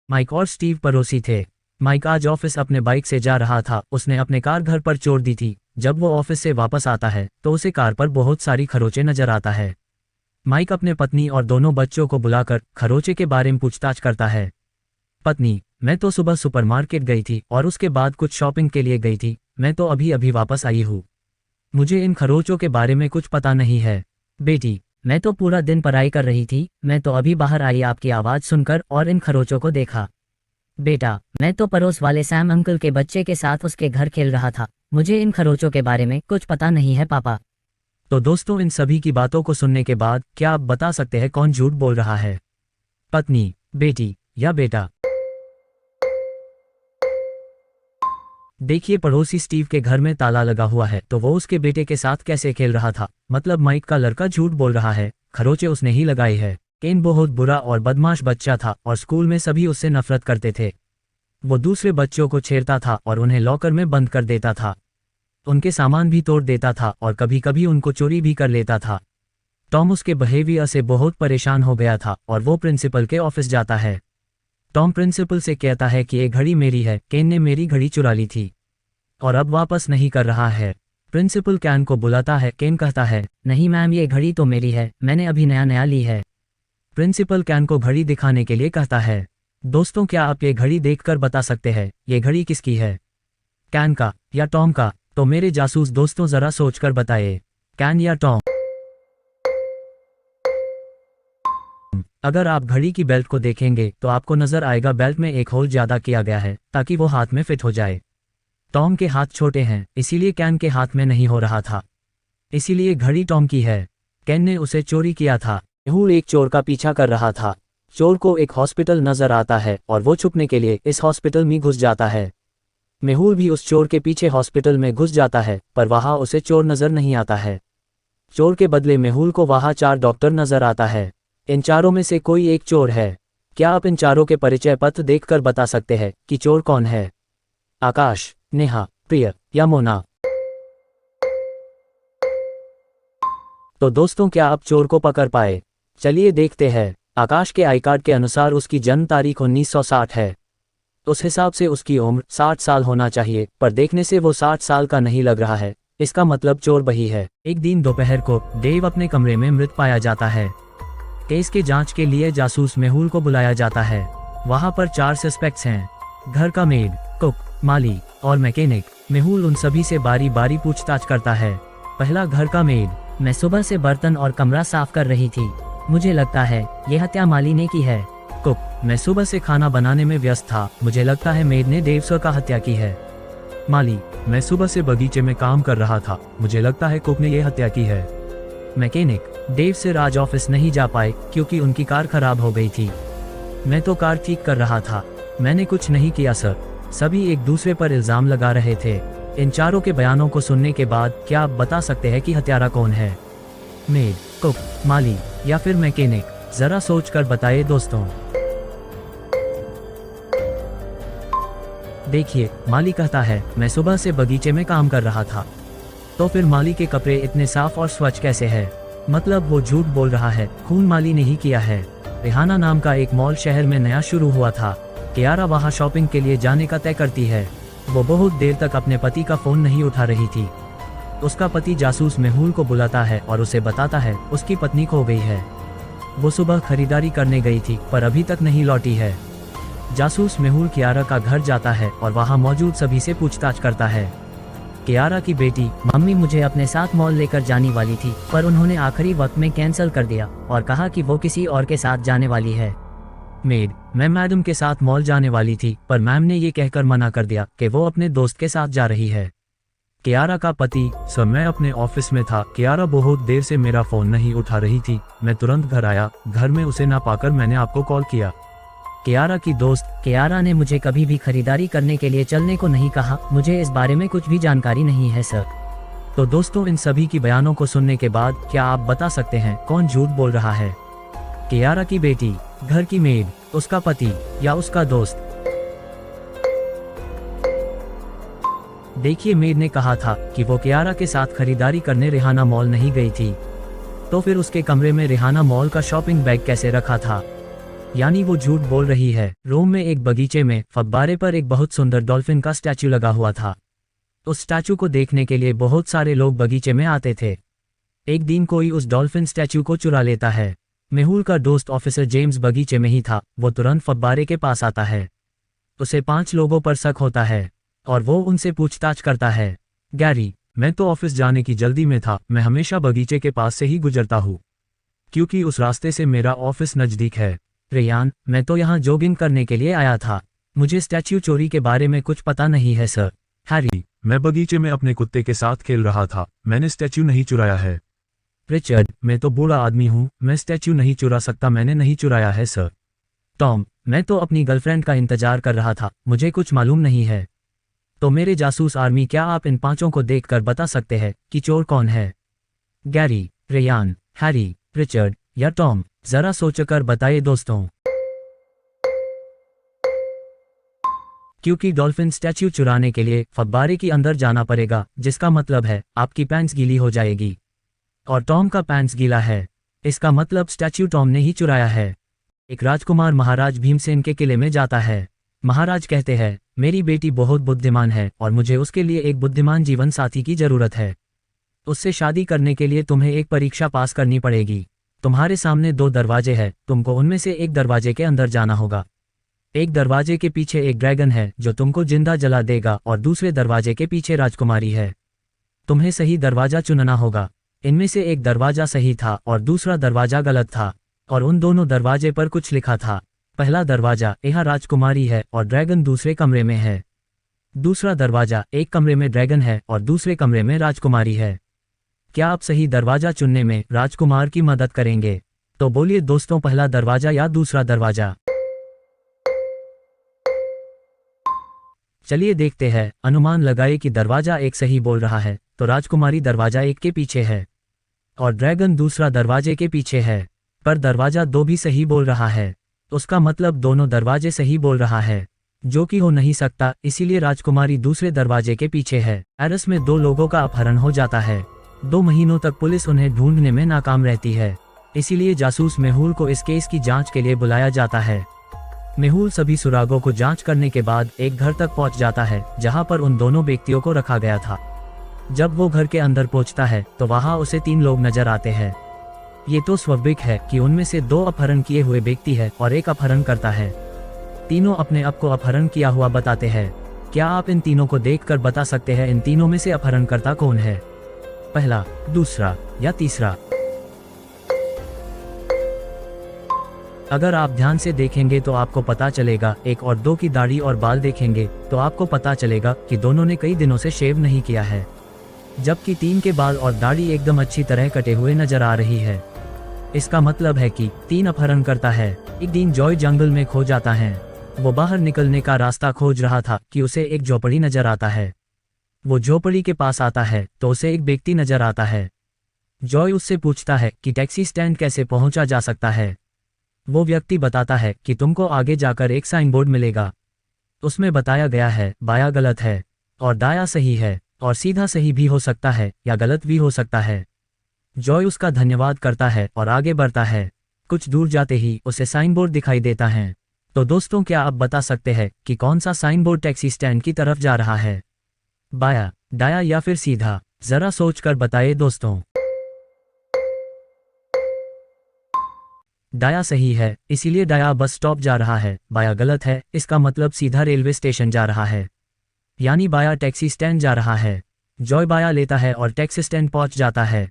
Mic और Steve पड़ोसी थे। माइक आज ऑफिस अपने बाइक से जा रहा था। उसने अपने कार घर पर छोड़ दी थी। जब वो ऑफिस से वापस आता है तो उसे कार पर बहुत सारी खरोंचे नजर आता है। माइक अपने पत्नी और दोनों बच्चों को बुलाकर खरोंचे के बारे में पूछताछ करता है। पत्नी: मैं तो सुबह सुपरमार्केट गई थी और उसके बाद कुछ शॉपिंग के लिए गई थी। मैं तो अभी अभी वापस आई हूँ। मुझे इन खरोंचों के बारे में कुछ पता नहीं है। बेटी: मैं तो पूरा दिन पढ़ाई कर रही थी। मैं तो अभी बाहर आई आपकी आवाज़ सुनकर और इन खरोंचों को देखा। बेटा: मैं तो पड़ोस वाले सैम अंकल के बच्चे के साथ उसके घर खेल रहा था। मुझे इन खरोंचों के बारे में कुछ पता नहीं है पापा। तो दोस्तों, इन सभी की बातों को सुनने के बाद क्या आप बता सकते हैं कौन झूठ बोल रहा है? पत्नी, बेटी या बेटा? देखिए, पड़ोसी स्टीव के घर में ताला लगा हुआ है तो वो उसके बेटे के साथ कैसे खेल रहा था? मतलब माइक का लड़का झूठ बोल रहा है। खरोंचे उसने ही लगाई है। केन बहुत बुरा और बदमाश बच्चा था और स्कूल में सभी उससे नफरत करते थे। वो दूसरे बच्चों को छेड़ता था और उन्हें लॉकर में बंद कर देता था। उनके सामान भी तोड़ देता था और कभी कभी उनको चोरी भी कर लेता था। टॉम उसके बिहेवियर से बहुत परेशान हो गया था और वो प्रिंसिपल के ऑफिस जाता है। टॉम प्रिंसिपल से कहता है कि ये घड़ी मेरी है, केन ने मेरी घड़ी चुरा ली थी और अब वापस नहीं कर रहा है। प्रिंसिपल कैन को बुलाता है। केन कहता है, नहीं मैम, ये घड़ी तो मेरी है, मैंने अभी नया ली है। प्रिंसिपल कैन को घड़ी दिखाने के लिए कहता है। दोस्तों, क्या आप ये घड़ी देखकर बता सकते हैं ये घड़ी किसकी है? कैन का या टॉम का? तो मेरे जासूस दोस्तों, जरा सोचकर बताइए, कैन या टॉम? अगर आप घड़ी की बेल्ट को देखेंगे तो आपको नजर आएगा बेल्ट में एक होल ज्यादा किया गया है ताकि वो हाथ में फिट हो जाए। टॉम के हाथ छोटे हैं, इसीलिए कैन के हाथ में नहीं हो रहा था। इसीलिए घड़ी टॉम की है। कैन ने उसे चोरी किया था। मेहुल एक चोर का पीछा कर रहा था। चोर को एक हॉस्पिटल नजर आता है और वो छुपने के लिए इस हॉस्पिटल में घुस जाता है। मेहुल भी उस चोर के पीछे हॉस्पिटल में घुस जाता है, पर वहां उसे चोर नजर नहीं आता है। चोर के बदले मेहुल को वहां 4 डॉक्टर नजर आता है। इन चारों में से कोई एक चोर है। क्या आप इन चारों के परिचय पत्र देखकर बता सकते हैं कि चोर कौन है? आकाश, नेहा, प्रिय या मोना? तो दोस्तों, क्या आप चोर को पकड़ पाए? चलिए देखते हैं। आकाश के आई कार्ड के अनुसार उसकी जन्म तारीख 1960 है। उस हिसाब से उसकी उम्र 60 साल होना चाहिए, पर देखने से वो 60 साल का नहीं लग रहा है। इसका मतलब चोर वही है। एक दिन दोपहर को डेव अपने कमरे में मृत पाया जाता है। केस के जांच के लिए जासूस मेहुल को बुलाया जाता है। वहां पर 4 सस्पेक्ट्स हैं, घर का मेड, कुक, माली और मैकेनिक। मेहुल उन सभी से बारी बारी पूछताछ करता है। पहला, घर का मेड: मैं सुबह से बर्तन और कमरा साफ कर रही थी। मुझे लगता है ये हत्या माली ने की है। कुक: मैं सुबह से खाना बनाने में व्यस्त था। मुझे लगता है मेड ने डेव सर का हत्या की है। माली: मैं सुबह से बगीचे में काम कर रहा था। मुझे लगता है कुक ने ये हत्या की है। मैकेनिक: डेव सर आज ऑफिस नहीं जा पाए क्योंकि उनकी कार खराब हो गई थी। मैं तो कार ठीक कर रहा था। मैंने कुछ नहीं किया सर। सभी एक दूसरे पर इल्जाम लगा रहे थे। इन चारों के बयानों को सुनने के बाद क्या आप बता सकते हैं कि हत्यारा कौन है? मेड, कुक, माली या फिर मैकेनिक? जरा सोचकर बताइए दोस्तों। देखिए, माली कहता है, मैं सुबह से बगीचे में काम कर रहा था। तो फिर माली के कपड़े इतने साफ और स्वच्छ कैसे है? मतलब वो झूठ बोल रहा है। खून माली ने ही किया है। रिहाना नाम का एक मॉल शहर में नया शुरू हुआ था। कियारा वहां शॉपिंग के लिए जाने का तय करती है। वो बहुत देर तक अपने पति का फोन नहीं उठा रही थी। उसका पति जासूस मेहुल को बुलाता है और उसे बताता है उसकी पत्नी खो गई है। वो सुबह खरीदारी करने गई थी पर अभी तक नहीं लौटी है। जासूस मेहुल कियारा का घर जाता है और वहां मौजूद सभी से पूछताछ करता है। कियारा की बेटी: मम्मी मुझे अपने साथ मॉल लेकर जाने वाली थी, पर उन्होंने आखिरी वक्त में कैंसिल कर दिया और कहा कि वो किसी और के साथ जाने वाली है। मेड: मैं मैडम के साथ मॉल जाने वाली थी, पर मैम ने ये कहकर मना कर दिया कि वो अपने दोस्त के साथ जा रही है। कियारा का पति: सर, मैं अपने ऑफिस में था। कियारा बहुत देर से मेरा फोन नहीं उठा रही थी। मैं तुरंत घर आया। घर में उसे ना पाकर मैंने आपको कॉल किया। कियारा की दोस्त: कियारा ने मुझे कभी भी खरीदारी करने के लिए चलने को नहीं कहा। मुझे इस बारे में कुछ भी जानकारी नहीं है सर। तो दोस्तों, इन सभी की बयानों को सुनने के बाद क्या आप बता सकते हैं कौन झूठ बोल रहा है? कियारा की बेटी, घर की मेड, उसका पति या उसका दोस्त? देखिए, मेड ने कहा था कि वो कियारा के साथ खरीदारी करने रिहाना मॉल नहीं गई थी। तो फिर उसके कमरे में रिहाना मॉल का शॉपिंग बैग कैसे रखा था? यानी वो झूठ बोल रही है। रोम में एक बगीचे में फव्वारे पर एक बहुत सुंदर डॉल्फिन का स्टैचू लगा हुआ था। उस स्टैचू को देखने के लिए बहुत सारे लोग बगीचे में आते थे। एक दिन कोई उस डॉल्फिन स्टैचू को चुरा लेता है। मेहुल का दोस्त ऑफिसर जेम्स बगीचे में ही था। वो तुरंत फव्वारे के पास आता है। उसे 5 लोगों पर शक होता है और वो उनसे पूछताछ करता है। गैरी, मैं तो ऑफिस जाने की जल्दी में था। मैं हमेशा बगीचे के पास से ही गुजरता हूँ क्योंकि उस रास्ते से मेरा ऑफिस नज़दीक है। रेयान, मैं तो यहाँ जॉगिंग करने के लिए आया था। मुझे स्टैच्यू चोरी के बारे में कुछ पता नहीं है सर। हैरी, मैं बगीचे में अपने कुत्ते के साथ खेल रहा था। मैंने स्टैच्यू नहीं चुराया है। रिचर्ड, मैं तो बूढ़ा आदमी हूँ। मैं स्टैच्यू नहीं चुरा सकता। मैंने नहीं चुराया है सर। टॉम, मैं तो अपनी गर्लफ्रेंड का इंतजार कर रहा था। मुझे कुछ मालूम नहीं है। तो मेरे जासूस आर्मी, क्या आप इन 5 को देखकर बता सकते हैं कि चोर कौन है? गैरी, रेयान, हैरी, रिचर्ड या टॉम, जरा सोचकर बताइए दोस्तों। क्योंकि डॉल्फिन स्टैच्यू चुराने के लिए फव्वारे के अंदर जाना पड़ेगा, जिसका मतलब है आपकी पैंट्स गीली हो जाएगी। और टॉम का पैंट्स गीला है, इसका मतलब स्टैच्यू टॉम ने ही चुराया है। एक राजकुमार महाराज भीमसेन के किले में जाता है। महाराज कहते हैं, मेरी बेटी बहुत बुद्धिमान है और मुझे उसके लिए एक बुद्धिमान जीवन साथी की जरूरत है। उससे शादी करने के लिए तुम्हें एक परीक्षा पास करनी पड़ेगी। तुम्हारे सामने 2 दरवाजे हैं। तुमको उनमें से एक दरवाजे के अंदर जाना होगा। एक दरवाजे के पीछे एक ड्रैगन है जो तुमको जिंदा जला देगा और दूसरे दरवाजे के पीछे राजकुमारी है। तुम्हें सही दरवाजा चुनना होगा। इनमें से एक दरवाजा सही था और दूसरा दरवाजा गलत था और उन दोनों दरवाजे पर कुछ लिखा था। पहला दरवाजा, यहाँ राजकुमारी है और ड्रैगन दूसरे कमरे में है। दूसरा दरवाजा, एक कमरे में ड्रैगन है और दूसरे कमरे में राजकुमारी है। क्या आप सही दरवाजा चुनने में राजकुमार की मदद करेंगे? तो बोलिए दोस्तों, पहला दरवाजा या दूसरा दरवाजा? चलिए देखते हैं। अनुमान लगाए कि दरवाजा 1 सही बोल रहा है, तो राजकुमारी दरवाजा 1 के पीछे है और ड्रैगन दूसरा दरवाजे के पीछे है। पर दरवाजा 2 भी सही बोल रहा है। उसका मतलब दोनों दरवाजे सही बोल रहा है, जो कि हो नहीं सकता। इसीलिए राजकुमारी दूसरे दरवाजे के पीछे है। पेरिस में 2 लोगों का अपहरण हो जाता है। 2 महीनों तक पुलिस उन्हें ढूंढने में नाकाम रहती है। इसीलिए जासूस मेहुल को इस केस की जांच के लिए बुलाया जाता है। मेहुल सभी सुरागों को जांच करने के बाद एक घर तक पहुंच जाता है जहां पर उन दोनों व्यक्तियों को रखा गया था। जब वो घर के अंदर पहुंचता है तो वहां उसे 3 लोग नजर आते हैं। ये तो स्वाभाविक है कि उनमें से 2 अपहरण किए हुए व्यक्ति है और एक अपहरण करता है। तीनों अपने आप को अपहरण किया हुआ बताते हैं। क्या आप इन तीनों को देखकर बता सकते हैं इन तीनों में से अपहरणकर्ता कौन है? पहला, दूसरा या तीसरा? अगर आप ध्यान से देखेंगे तो आपको पता चलेगा। 1 और 2 की दाढ़ी और बाल देखेंगे तो आपको पता चलेगा कि दोनों ने कई दिनों से शेव नहीं किया है, जबकि 3 के बाल और दाढ़ी एकदम अच्छी तरह कटे हुए नजर आ रही है। इसका मतलब है कि 3 अपहरण करता है। एक दिन जॉय जंगल में खो जाता है। वो बाहर निकलने का रास्ता खोज रहा था कि उसे एक झोपड़ी नजर आता है। वो झोपड़ी के पास आता है तो उसे एक व्यक्ति नजर आता है। जॉय उससे पूछता है कि टैक्सी स्टैंड कैसे पहुंचा जा सकता है। वो व्यक्ति बताता है कि तुमको आगे जाकर एक साइन बोर्ड मिलेगा। उसमें बताया गया है बायां गलत है और दायां सही है, और सीधा सही भी हो सकता है या गलत भी हो सकता है। जॉय उसका धन्यवाद करता है और आगे बढ़ता है। कुछ दूर जाते ही उसे साइन बोर्ड दिखाई देता है। तो दोस्तों, क्या आप बता सकते हैं कि कौन सा साइन बोर्ड टैक्सी स्टैंड की तरफ जा रहा है? बायां, दायां या फिर सीधा? जरा सोचकर बताइए दोस्तों। दायां सही है, इसीलिए दायां बस स्टॉप जा रहा है। बायां गलत है, इसका मतलब सीधा रेलवे स्टेशन जा रहा है, यानी बायां टैक्सी स्टैंड जा रहा है। जॉय बायां लेता है और टैक्सी स्टैंड पहुंच जाता है।